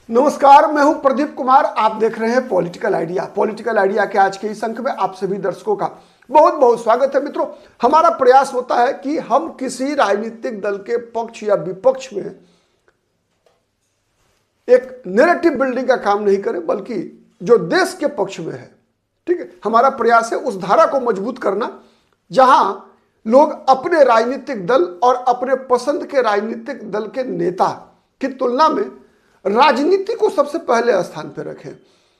नमस्कार, मैं हूं प्रदीप कुमार। आप देख रहे हैं पॉलिटिकल आइडिया। पॉलिटिकल आइडिया के आज के इस अंक में आप सभी दर्शकों का बहुत बहुत स्वागत है। मित्रों, हमारा प्रयास होता है कि हम किसी राजनीतिक दल के पक्ष या विपक्ष में एक नैरेटिव बिल्डिंग का काम नहीं करें, बल्कि जो देश के पक्ष में है, ठीक है, हमारा प्रयास है उस धारा को मजबूत करना जहां लोग अपने राजनीतिक दल और अपने पसंद के राजनीतिक दल के नेता की तुलना में राजनीति को सबसे पहले स्थान पर रखें।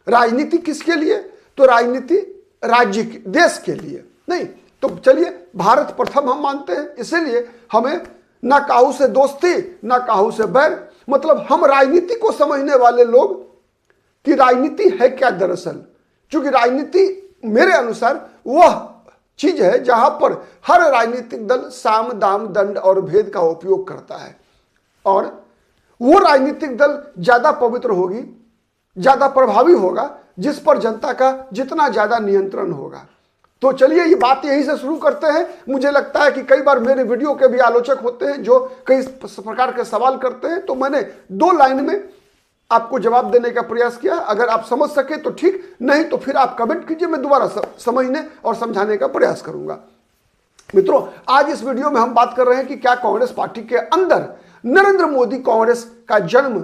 राजनीति किसके लिए? तो राजनीति राज्य के, देश के लिए नहीं। तो चलिए, भारत प्रथम हम मानते हैं, इसीलिए हमें ना काहू से दोस्ती ना काहू से बैर। मतलब हम राजनीति को समझने वाले लोग कि राजनीति है क्या दरअसल, क्योंकि राजनीति मेरे अनुसार वह चीज है जहां पर हर राजनीतिक दल साम दाम दंड और भेद का उपयोग करता है, और वो राजनीतिक दल ज्यादा पवित्र होगी, ज्यादा प्रभावी होगा जिस पर जनता का जितना ज्यादा नियंत्रण होगा। तो चलिए, ये बात यहीं से शुरू करते हैं। मुझे लगता है कि कई बार मेरे वीडियो के भी आलोचक होते हैं जो कई प्रकार के सवाल करते हैं, तो मैंने 2 लाइन में आपको जवाब देने का प्रयास किया। अगर आप समझ सके तो ठीक, नहीं तो फिर आप कमेंट कीजिए, मैं दोबारा समझने और समझाने का प्रयास करूंगा। मित्रों, आज इस वीडियो में हम बात कर रहे हैं कि क्या कांग्रेस पार्टी के अंदर नरेंद्र मोदी कांग्रेस का जन्म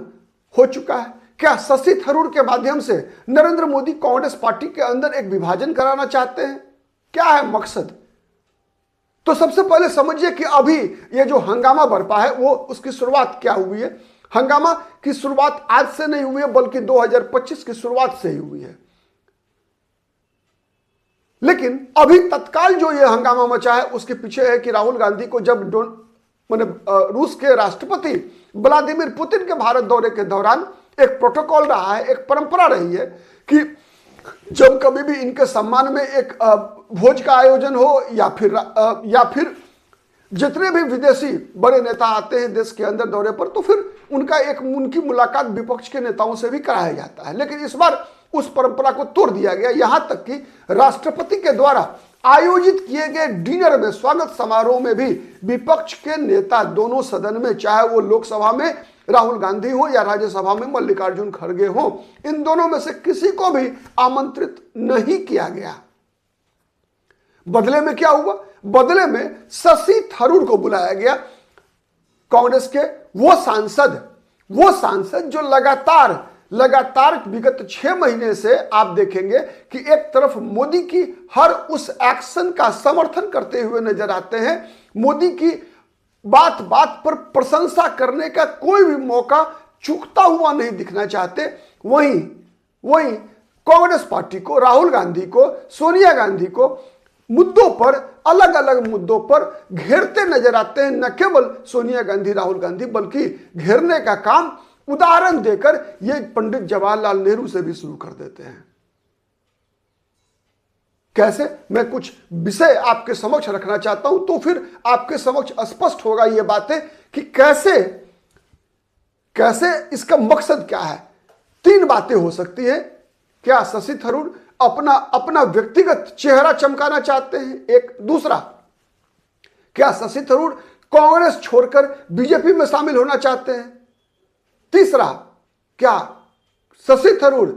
हो चुका है? क्या शशि थरूर के माध्यम से नरेंद्र मोदी कांग्रेस पार्टी के अंदर एक विभाजन कराना चाहते हैं? क्या है मकसद? तो सबसे पहले समझिए कि अभी ये जो हंगामा बरपा है वो उसकी शुरुआत क्या हुई है। हंगामा की शुरुआत आज से नहीं हुई है, बल्कि 2025 की शुरुआत से ही हुई है। लेकिन अभी तत्काल जो ये हंगामा मचा है उसके पीछे है कि राहुल गांधी को जब रूस के राष्ट्रपति व्लादिमीर पुतिन के भारत दौरे के दौरान एक प्रोटोकॉल रहा है, एक परंपरा रही है कि जब कभी भी इनके सम्मान में एक भोज का आयोजन हो या फिर जितने भी विदेशी बड़े नेता आते हैं देश के अंदर दौरे पर, तो फिर उनकी मुलाकात विपक्ष के नेताओं से भी कराया जाता है। लेकिन इस बार उस परंपरा को तोड़ दिया गया, यहां तक कि राष्ट्रपति के द्वारा आयोजित किए गए डिनर में, स्वागत समारोह में भी विपक्ष के नेता दोनों सदन में, चाहे वो लोकसभा में राहुल गांधी हो या राज्यसभा में मल्लिकार्जुन खड़गे हो, इन दोनों में से किसी को भी आमंत्रित नहीं किया गया। बदले में क्या हुआ? बदले में शशि थरूर को बुलाया गया, कांग्रेस के वो सांसद जो लगातार विगत 6 महीने से आप देखेंगे कि एक तरफ मोदी की हर उस एक्शन का समर्थन करते हुए नजर आते हैं, मोदी की बात बात पर प्रशंसा करने का कोई भी मौका चूकता हुआ नहीं दिखना चाहते। वहीं कांग्रेस पार्टी को, राहुल गांधी को, सोनिया गांधी को मुद्दों पर, अलग अलग मुद्दों पर घेरते नजर आते हैं। न केवल सोनिया गांधी, राहुल गांधी, बल्कि घेरने का काम उदाहरण देकर ये पंडित जवाहरलाल नेहरू से भी शुरू कर देते हैं। कैसे? मैं कुछ विषय आपके समक्ष रखना चाहता हूं, तो फिर आपके समक्ष स्पष्ट होगा ये बातें कि कैसे इसका मकसद क्या है। 3 बातें हो सकती है। क्या शशि थरूर अपना व्यक्तिगत चेहरा चमकाना चाहते हैं? एक दूसरा, क्या शशि थरूर कांग्रेस छोड़कर बीजेपी में शामिल होना चाहते हैं? तीसरा, क्या शशि थरूर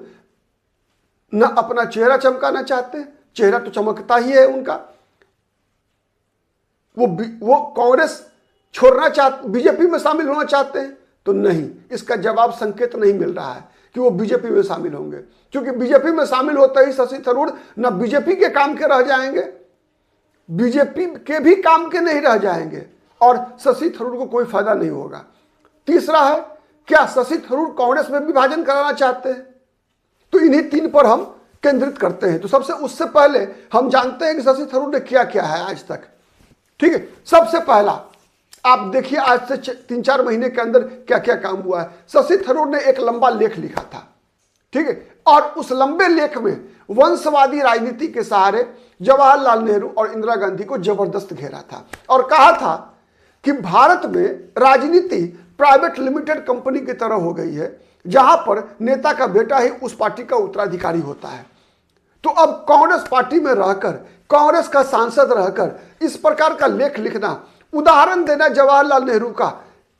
न अपना चेहरा चमकाना चाहते हैं? चेहरा तो चमकता ही है उनका। वो कांग्रेस छोड़ना चाहते, बीजेपी में शामिल होना चाहते हैं? तो नहीं, इसका जवाब संकेत नहीं मिल रहा है कि वो बीजेपी में शामिल होंगे, क्योंकि बीजेपी में शामिल होते ही शशि थरूर न बीजेपी के काम के रह जाएंगे, बीजेपी के भी काम के नहीं रह जाएंगे, और शशि थरूर को कोई फायदा नहीं होगा। तीसरा है, क्या शशि थरूर कांग्रेस में विभाजन कराना चाहते हैं? तो इन्हीं 3 पर हम केंद्रित करते हैं। तो उससे पहले हम जानते हैं कि शशि थरूर ने क्या किया है आज तक। ठीक है, सबसे पहला आप देखिए, आज से 3-4 महीने के अंदर क्या क्या काम हुआ है। शशि थरूर ने एक लंबा लेख लिखा था, ठीक है, और उस लंबे लेख में वंशवादी राजनीति के सहारे जवाहरलाल नेहरू और इंदिरा गांधी को जबरदस्त घेरा था और कहा था कि भारत में राजनीति प्राइवेट लिमिटेड कंपनी की तरह हो गई है, जहां पर नेता का बेटा ही उस पार्टी का उत्तराधिकारी होता है। तो अब कांग्रेस पार्टी में रहकर, कांग्रेस का सांसद रहकर इस प्रकार का लेख लिखना, उदाहरण देना जवाहरलाल नेहरू का,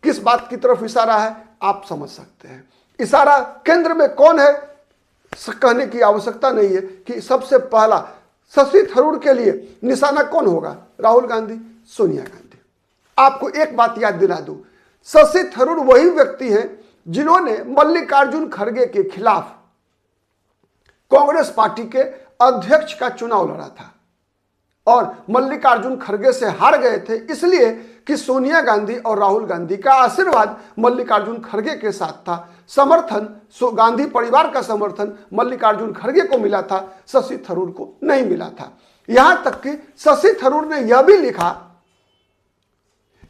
किस बात की तरफ इशारा है आप समझ सकते हैं। इशारा केंद्र में कौन है कहने की आवश्यकता नहीं है कि सबसे पहला शशि थरूर के लिए निशाना कौन होगा, राहुल गांधी, सोनिया गांधी। आपको एक बात याद दिला दूं, शशि थरूर वही व्यक्ति हैं जिन्होंने मल्लिकार्जुन खड़गे के खिलाफ कांग्रेस पार्टी के अध्यक्ष का चुनाव लड़ा था और मल्लिकार्जुन खड़गे से हार गए थे, इसलिए कि सोनिया गांधी और राहुल गांधी का आशीर्वाद मल्लिकार्जुन खड़गे के साथ था, समर्थन गांधी परिवार का समर्थन मल्लिकार्जुन खड़गे को मिला था, शशि थरूर को नहीं मिला था। यहां तक कि शशि थरूर ने यह भी लिखा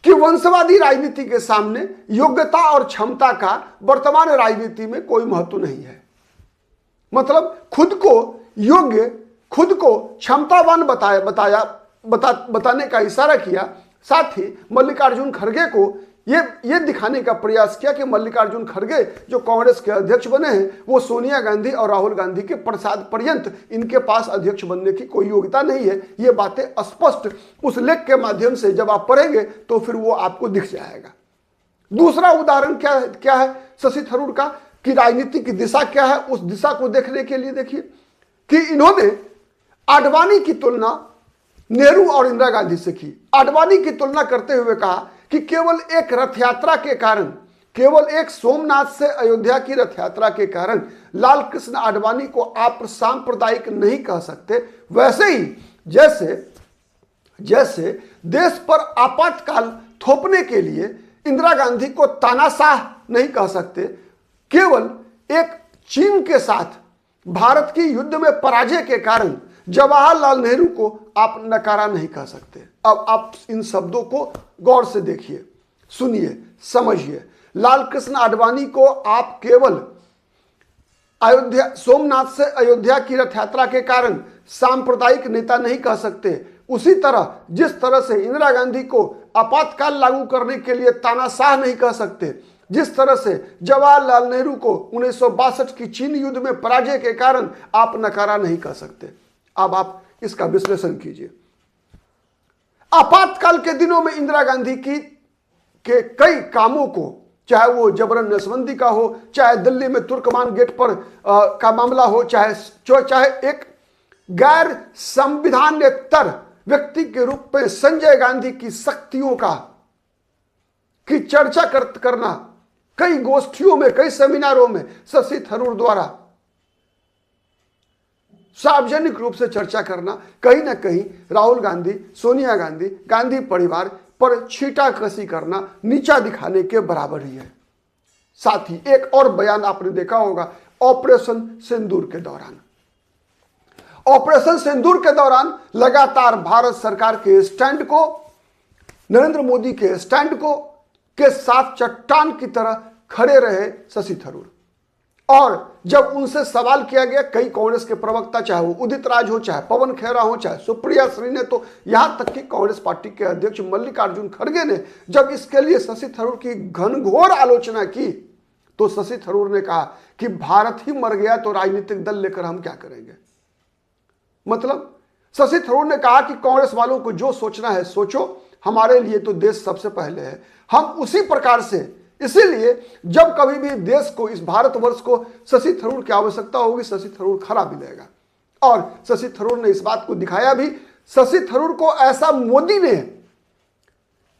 कि वंशवादी राजनीति के सामने योग्यता और क्षमता का वर्तमान राजनीति में कोई महत्व नहीं है। मतलब खुद को योग्य, खुद को क्षमतावान बताने का इशारा किया, साथ ही मल्लिकार्जुन खड़गे को ये दिखाने का प्रयास किया कि मल्लिकार्जुन खड़गे जो कांग्रेस के अध्यक्ष बने हैं वो सोनिया गांधी और राहुल गांधी के प्रसाद पर्यंत इनके पास अध्यक्ष बनने की कोई योग्यता नहीं है। ये बातें स्पष्ट उस लेख के माध्यम से जब आप पढ़ेंगे तो फिर वो आपको दिख जाएगा। दूसरा उदाहरण क्या है शशि थरूर का कि राजनीति की दिशा क्या है, उस दिशा को देखने के लिए देखिए कि इन्होंने आडवाणी की तुलना नेहरू और इंदिरा गांधी से की। आडवाणी की तुलना करते हुए कहा कि केवल एक रथ यात्रा के कारण, केवल एक सोमनाथ से अयोध्या की रथ यात्रा के कारण लाल कृष्ण आडवाणी को आप सांप्रदायिक नहीं कह सकते। वैसे ही जैसे देश पर आपातकाल थोपने के लिए इंदिरा गांधी को तानाशाह नहीं कह सकते, केवल एक चीन के साथ भारत की युद्ध में पराजय के कारण जवाहरलाल नेहरू को आप नकारा नहीं कह सकते। अब आप इन शब्दों को गौर से देखिए, सुनिए, समझिए। लाल कृष्ण आडवाणी को आप केवल सोमनाथ से अयोध्या की रथ यात्रा के कारण सांप्रदायिक नेता नहीं कह सकते। उसी तरह जिस तरह से इंदिरा गांधी को आपातकाल लागू करने के लिए तानाशाह नहीं कह सकते, जिस तरह से जवाहरलाल नेहरू को 1962 की चीन युद्ध में पराजय के कारण आप नकारा नहीं कह सकते। अब आप इसका विश्लेषण कीजिए। आपातकाल के दिनों में इंदिरा गांधी के कई कामों को, चाहे वो जबरन नसबंदी का हो, चाहे दिल्ली में तुर्कमान गेट पर का मामला हो, चाहे एक गैर संविधानेतर व्यक्ति के रूप में संजय गांधी की शक्तियों की चर्चा करना, कई गोष्ठियों में, कई सेमिनारों में शशि थरूर द्वारा सार्वजनिक रूप से चर्चा करना, कहीं ना कहीं राहुल गांधी, सोनिया गांधी, गांधी परिवार पर छींटाकशी करना, नीचा दिखाने के बराबर ही है। साथ ही एक और बयान आपने देखा होगा ऑपरेशन सिंदूर के दौरान। ऑपरेशन सिंदूर के दौरान लगातार भारत सरकार के स्टैंड को, नरेंद्र मोदी के स्टैंड को के साथ चट्टान की तरह खड़े रहे शशि थरूर। और जब उनसे सवाल किया गया, कई कांग्रेस के प्रवक्ता, चाहे वो उदित राज हो, चाहे पवन खेरा हो, चाहे सुप्रिया श्री ने, तो यहां तक कि कांग्रेस पार्टी के अध्यक्ष मल्लिकार्जुन खड़गे ने जब इसके लिए शशि थरूर की घनघोर आलोचना की तो शशि थरूर ने कहा कि भारत ही मर गया तो राजनीतिक दल लेकर हम क्या करेंगे। मतलब शशि थरूर ने कहा कि कांग्रेस वालों को जो सोचना है सोचो, हमारे लिए तो देश सबसे पहले है। हम उसी प्रकार से, इसीलिए जब कभी भी देश को, इस भारतवर्ष को शशि थरूर की आवश्यकता होगी, शशि थरूर खड़ा मिलेगा। और शशि थरूर ने इस बात को दिखाया भी। शशि थरूर को ऐसा मोदी ने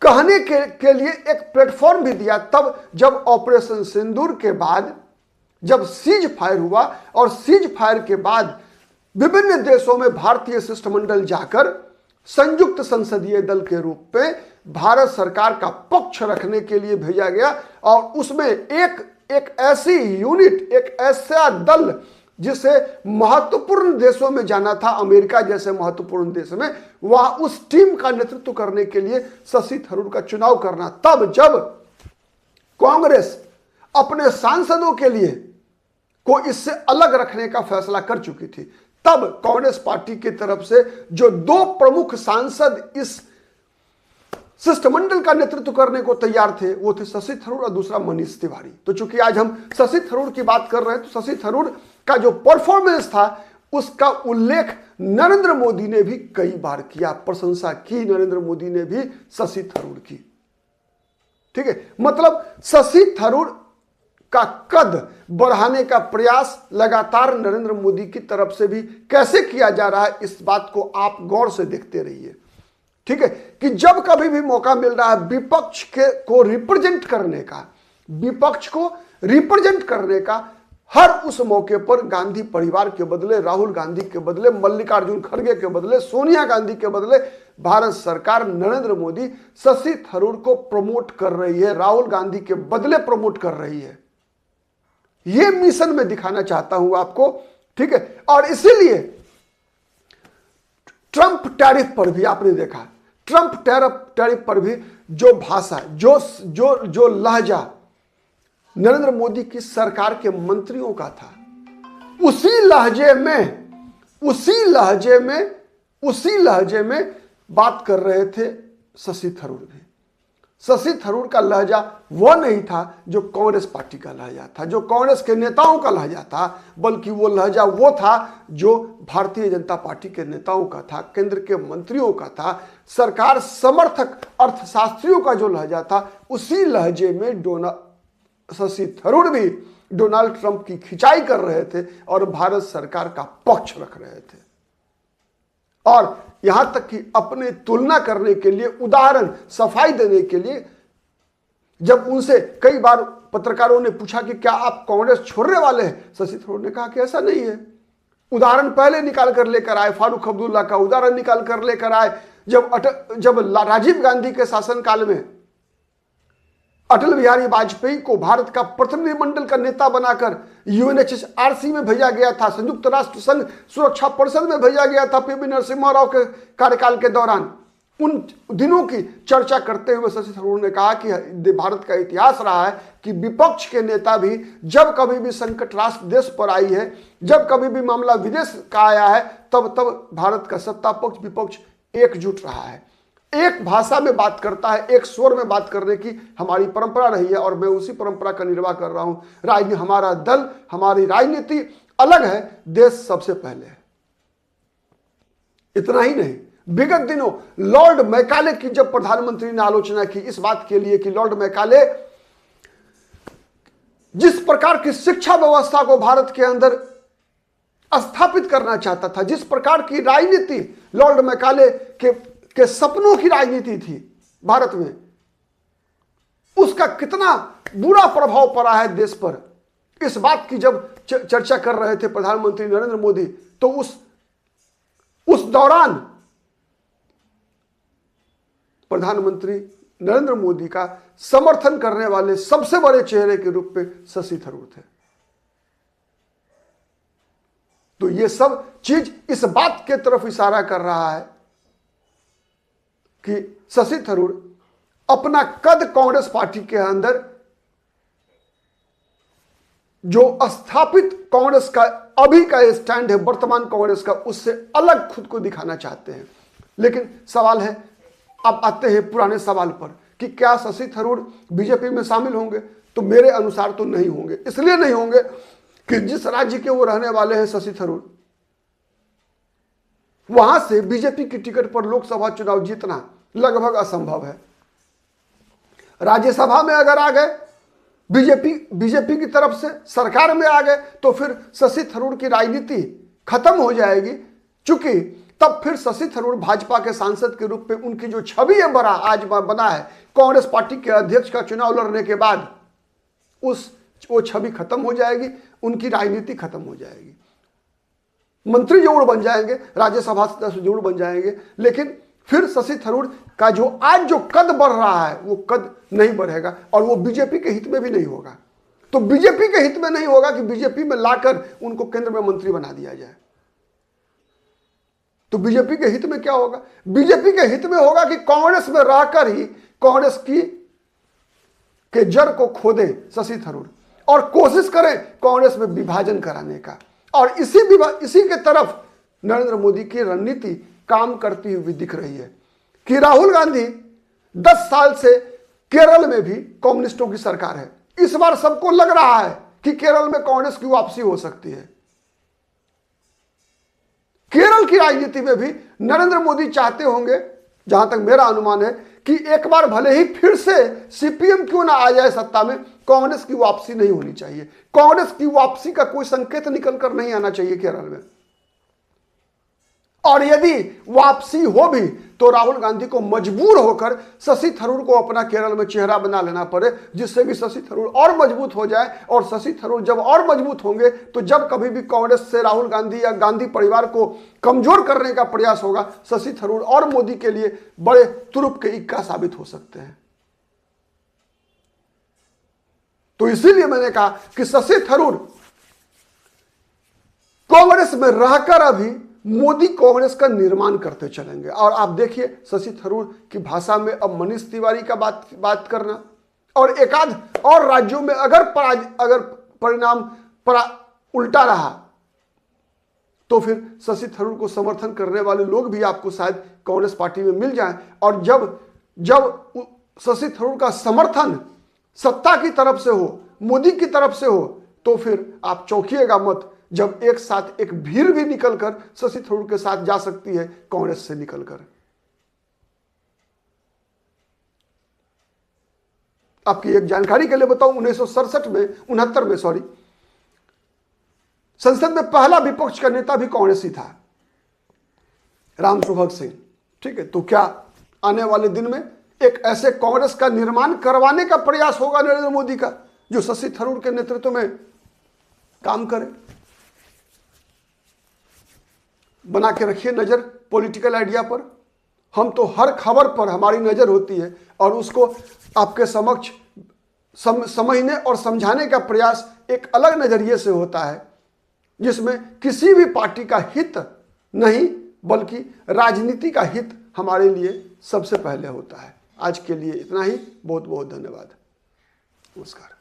कहने के लिए एक प्लेटफॉर्म भी दिया तब जब ऑपरेशन सिंदूर के बाद, जब सीज फायर हुआ और सीज फायर के बाद विभिन्न देशों में भारतीय शिष्टमंडल जाकर संयुक्त संसदीय दल के रूप में भारत सरकार का पक्ष रखने के लिए भेजा गया। और उसमें एक ऐसी यूनिट, एक ऐसा दल जिसे महत्वपूर्ण देशों में जाना था, अमेरिका जैसे महत्वपूर्ण देश में, वहां उस टीम का नेतृत्व करने के लिए शशि थरूर का चुनाव करना, तब जब कांग्रेस अपने सांसदों के लिए को इससे अलग रखने का फैसला कर चुकी थी, तब कांग्रेस पार्टी की तरफ से जो दो प्रमुख सांसद इस शिष्टमंडल का नेतृत्व करने को तैयार थे, वो थे शशि थरूर और दूसरा मनीष तिवारी। तो चूंकि आज हम शशि थरूर की बात कर रहे हैं, तो शशि थरूर का जो परफॉर्मेंस था उसका उल्लेख नरेंद्र मोदी ने भी कई बार किया, प्रशंसा की नरेंद्र मोदी ने भी शशि थरूर की। ठीक है, मतलब शशि थरूर का कद बढ़ाने का प्रयास लगातार नरेंद्र मोदी की तरफ से भी कैसे किया जा रहा है, इस बात को आप गौर से देखते रहिए। ठीक है, कि जब कभी भी मौका मिल रहा है विपक्ष को रिप्रेजेंट करने का, विपक्ष को रिप्रेजेंट करने का, हर उस मौके पर गांधी परिवार के बदले, राहुल गांधी के बदले, मल्लिकार्जुन खड़गे के बदले, सोनिया गांधी के बदले भारत सरकार नरेंद्र मोदी शशि थरूर को प्रमोट कर रही है, राहुल गांधी के बदले प्रमोट कर रही है। यह मिशन मैं दिखाना चाहता हूं आपको। ठीक है, और इसीलिए ट्रंप टैरिफ पर भी आपने देखा, ट्रंप टैरिफ पर भी जो भाषा, जो लहजा नरेंद्र मोदी की सरकार के मंत्रियों का था, उसी लहजे में बात कर रहे थे शशि थरूर भी। शशि थरूर का लहजा वह नहीं था जो कांग्रेस पार्टी का लहजा था, जो कांग्रेस के नेताओं का लहजा था, बल्कि वो लहजा वो था जो भारतीय जनता पार्टी के नेताओं का था, केंद्र के मंत्रियों का था, सरकार समर्थक अर्थशास्त्रियों का जो लहजा था। उसी लहजे में शशि थरूर भी डोनाल्ड ट्रंप की खिंचाई कर रहे थे और भारत सरकार का पक्ष रख रहे थे, और यहां तक कि अपने तुलना करने के लिए, उदाहरण सफाई देने के लिए, जब उनसे कई बार पत्रकारों ने पूछा कि क्या आप कांग्रेस छोड़ने वाले हैं, शशि थरूर ने कहा कि ऐसा नहीं है। उदाहरण पहले निकाल कर लेकर आए, फारूक अब्दुल्ला का उदाहरण निकाल कर लेकर आए, जब राजीव गांधी के शासनकाल में अटल बिहारी वाजपेयी को भारत का प्रतिनिधिमंडल का नेता बनाकर यूएनएचआरसी में भेजा गया था, संयुक्त राष्ट्र संघ सुरक्षा परिषद में भेजा गया था पीवी नरसिम्हा राव के कार्यकाल के दौरान। उन दिनों की चर्चा करते हुए शशि थरूर ने कहा कि भारत का इतिहास रहा है कि विपक्ष के नेता भी जब कभी भी संकट राष्ट्र देश पर आई है, जब कभी भी मामला विदेश का आया है, तब भारत का सत्ता पक्ष विपक्ष एकजुट रहा है, एक भाषा में बात करता है, एक स्वर में बात करने की हमारी परंपरा रही है, और मैं उसी परंपरा का निर्वाह कर रहा हूं। हमारा दल, हमारी राजनीति अलग है, देश सबसे पहले है। इतना ही नहीं, विगत दिनों लॉर्ड मैकाले की जब प्रधानमंत्री ने आलोचना की इस बात के लिए कि लॉर्ड मैकाले जिस प्रकार की शिक्षा व्यवस्था को भारत के अंदर स्थापित करना चाहता था, जिस प्रकार की राजनीति लॉर्ड मैकाले के सपनों की राजनीति थी भारत में, उसका कितना बुरा प्रभाव पड़ा है देश पर, इस बात की जब चर्चा कर रहे थे प्रधानमंत्री नरेंद्र मोदी, तो उस दौरान प्रधानमंत्री नरेंद्र मोदी का समर्थन करने वाले सबसे बड़े चेहरे के रूप में शशि थरूर थे। तो ये सब चीज इस बात के तरफ इशारा कर रहा है कि शशि थरूर अपना कद कांग्रेस पार्टी के अंदर, जो स्थापित कांग्रेस का अभी का स्टैंड है वर्तमान कांग्रेस का, उससे अलग खुद को दिखाना चाहते हैं। लेकिन सवाल है, अब आते हैं पुराने सवाल पर कि क्या शशि थरूर बीजेपी में शामिल होंगे? तो मेरे अनुसार तो नहीं होंगे। इसलिए नहीं होंगे कि जिस राज्य के वो रहने वाले हैं शशि थरूर, वहां से बीजेपी की टिकट पर लोकसभा चुनाव जीतना लगभग असंभव है। राज्यसभा में अगर आ गए, बीजेपी की तरफ से सरकार में आ गए, तो फिर शशि थरूर की राजनीति खत्म हो जाएगी, चूंकि तब फिर शशि थरूर भाजपा के सांसद के रूप में उनकी जो छवि है आज बना है कांग्रेस पार्टी के अध्यक्ष का चुनाव लड़ने के बाद, वो छवि खत्म हो जाएगी, उनकी राजनीति खत्म हो जाएगी। मंत्री जरूर बन जाएंगे, राज्यसभा सदस्य जरूर बन जाएंगे, लेकिन फिर शशि थरूर का आज जो कद बढ़ रहा है वो कद नहीं बढ़ेगा, और वो बीजेपी के हित में भी नहीं होगा। तो बीजेपी के हित में नहीं होगा कि बीजेपी में लाकर उनको केंद्र में मंत्री बना दिया जाए। तो बीजेपी के हित में क्या होगा? बीजेपी के हित में होगा कि कांग्रेस में रहकर ही कांग्रेस के जड़ को खोदे शशि थरूर और कोशिश करें कांग्रेस में विभाजन कराने का, और इसी के तरफ नरेंद्र मोदी की रणनीति काम करती हुई दिख रही है कि राहुल गांधी 10 साल से केरल में भी कम्युनिस्टों की सरकार है। इस बार सबको लग रहा है कि केरल में कांग्रेस की वापसी हो सकती है। केरल की राजनीति में भी नरेंद्र मोदी चाहते होंगे, जहां तक मेरा अनुमान है, कि एक बार भले ही फिर से सीपीएम क्यों ना आ जाए सत्ता में, कांग्रेस की वापसी नहीं होनी चाहिए। कांग्रेस की वापसी का कोई संकेत निकल कर नहीं आना चाहिए केरल में। और यदि वापसी हो भी तो राहुल गांधी को मजबूर होकर शशि थरूर को अपना केरल में चेहरा बना लेना पड़े, जिससे कि शशि थरूर और मजबूत हो जाए। और शशि थरूर जब और मजबूत होंगे तो जब कभी भी कांग्रेस से राहुल गांधी या गांधी परिवार को कमजोर करने का प्रयास होगा, शशि थरूर और मोदी के लिए बड़े तुरुप के इक्का साबित हो सकते हैं। तो इसीलिए मैंने कहा कि शशि थरूर कांग्रेस में रहकर अभी मोदी कांग्रेस का निर्माण करते चलेंगे। और आप देखिए शशि थरूर की भाषा में अब मनीष तिवारी का बात करना, और एकाध और राज्यों में अगर परिणाम उल्टा रहा तो फिर शशि थरूर को समर्थन करने वाले लोग भी आपको शायद कांग्रेस पार्टी में मिल जाएं। और जब शशि थरूर का समर्थन सत्ता की तरफ से हो, मोदी की तरफ से हो, तो फिर आप चौंकिएगा मत जब एक साथ एक भीड़ भी निकलकर शशि थरूर के साथ जा सकती है कांग्रेस से निकलकर। आपकी एक जानकारी के लिए बताऊं, 69 में संसद में पहला विपक्ष का नेता भी कांग्रेस ही था, राम सुभग सिंह। ठीक है, तो क्या आने वाले दिन में एक ऐसे कांग्रेस का निर्माण करवाने का प्रयास होगा नरेंद्र मोदी का, जो शशि थरूर के नेतृत्व में काम करे? बना के रखिए नजर पॉलिटिकल आइडिया पर। हम तो हर खबर पर हमारी नजर होती है और उसको आपके समक्ष समझने और समझाने का प्रयास एक अलग नजरिए से होता है, जिसमें किसी भी पार्टी का हित नहीं बल्कि राजनीति का हित हमारे लिए सबसे पहले होता है। आज के लिए इतना ही। बहुत बहुत धन्यवाद। नमस्कार।